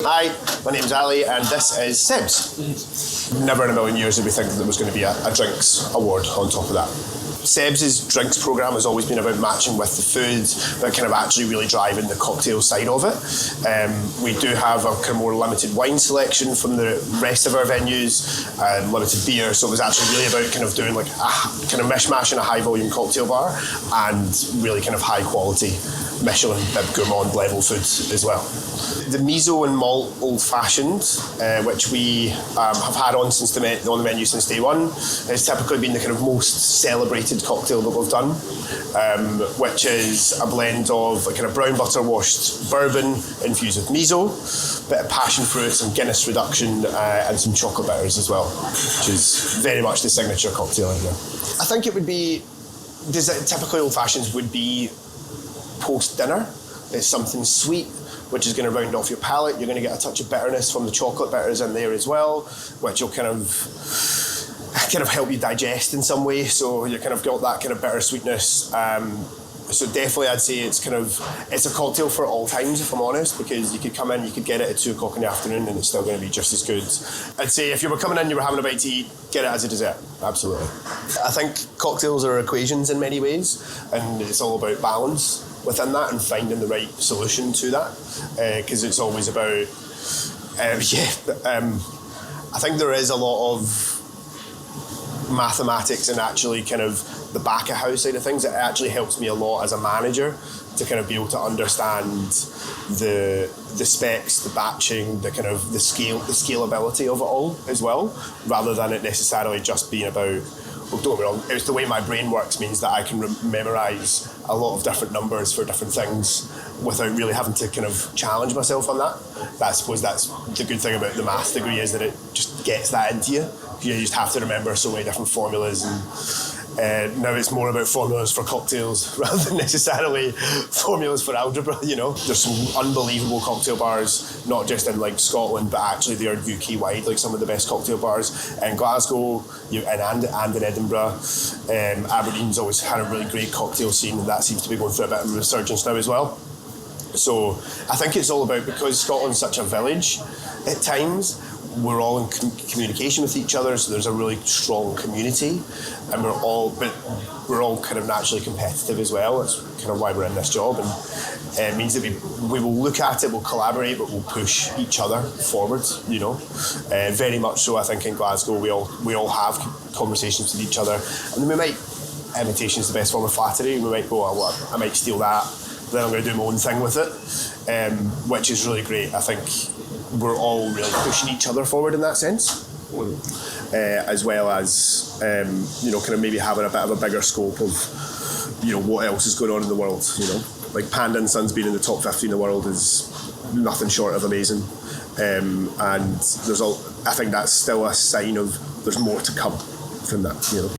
Hi, my name's Ali and this is Sebb's. Never in a million years did we think that there was going to be a drinks award on top of that. Sebb's drinks programme has always been about matching with the food, but kind of actually really driving the cocktail side of it. We do have a kind of more limited wine selection from the rest of our venues, limited beer, so it was actually really about kind of doing like a kind of mishmash in a high volume cocktail bar and really kind of high quality Michelin gourmand level food as well. The miso and malt old fashioned, which we have had on the menu since day one, has typically been the kind of most celebrated cocktail that we've done, which is a blend of a kind of brown butter washed bourbon infused with miso, bit of passion fruit, some Guinness reduction, and some chocolate bitters as well, which is very much the signature cocktail in here. I think it would be, typically old fashions would be post dinner. It's something sweet, which is going to round off your palate. You're going to get a touch of bitterness from the chocolate bitters in there as well, which will kind of help you digest in some way. So you kind of got that kind of bitter sweetness. So definitely I'd say it's a cocktail for all times, if I'm honest, because you could come in, you could get it at 2 o'clock in the afternoon and it's still going to be just as good. I'd say if you were coming in, you were having a bite to eat, get it as a dessert, absolutely. I think cocktails are equations in many ways, and it's all about balance within that and finding the right solution to that, because it's always about, I think there is a lot of mathematics and actually kind of the back of house side of things. It actually helps me a lot as a manager to kind of be able to understand the specs, the batching, the kind of the scalability of it all as well, rather than it necessarily just being about, well, don't get me wrong, it's the way my brain works means that I can memorise a lot of different numbers for different things without really having to kind of challenge myself on that. I suppose that's the good thing about the maths degree, is that it just gets that into you. You just have to remember so many different formulas, and now it's more about formulas for cocktails rather than necessarily formulas for algebra, you know. There's some unbelievable cocktail bars, not just in like Scotland, but actually they are UK wide, like some of the best cocktail bars in Glasgow and in Edinburgh. Aberdeen's always had a really great cocktail scene, and that seems to be going through a bit of a resurgence now as well. So I think it's all about, because Scotland's such a village at times, we're all in communication with each other, so there's a really strong community, and we're all kind of naturally competitive as well. That's kind of why we're in this job, and it means that we will look at it, we'll collaborate, but we'll push each other forward, you know. Very much so. I think in Glasgow we all have conversations with each other, and then we might, imitation is the best form of flattery, we might go, oh, well, I might steal that, then I'm going to do my own thing with it, which is really great. I think we're all really pushing each other forward in that sense, as well as kind of maybe having a bit of a bigger scope of what else is going on in the world. Like Panda and Sons being in the top 50 in the world is nothing short of amazing, and I think that's still a sign of there's more to come from that.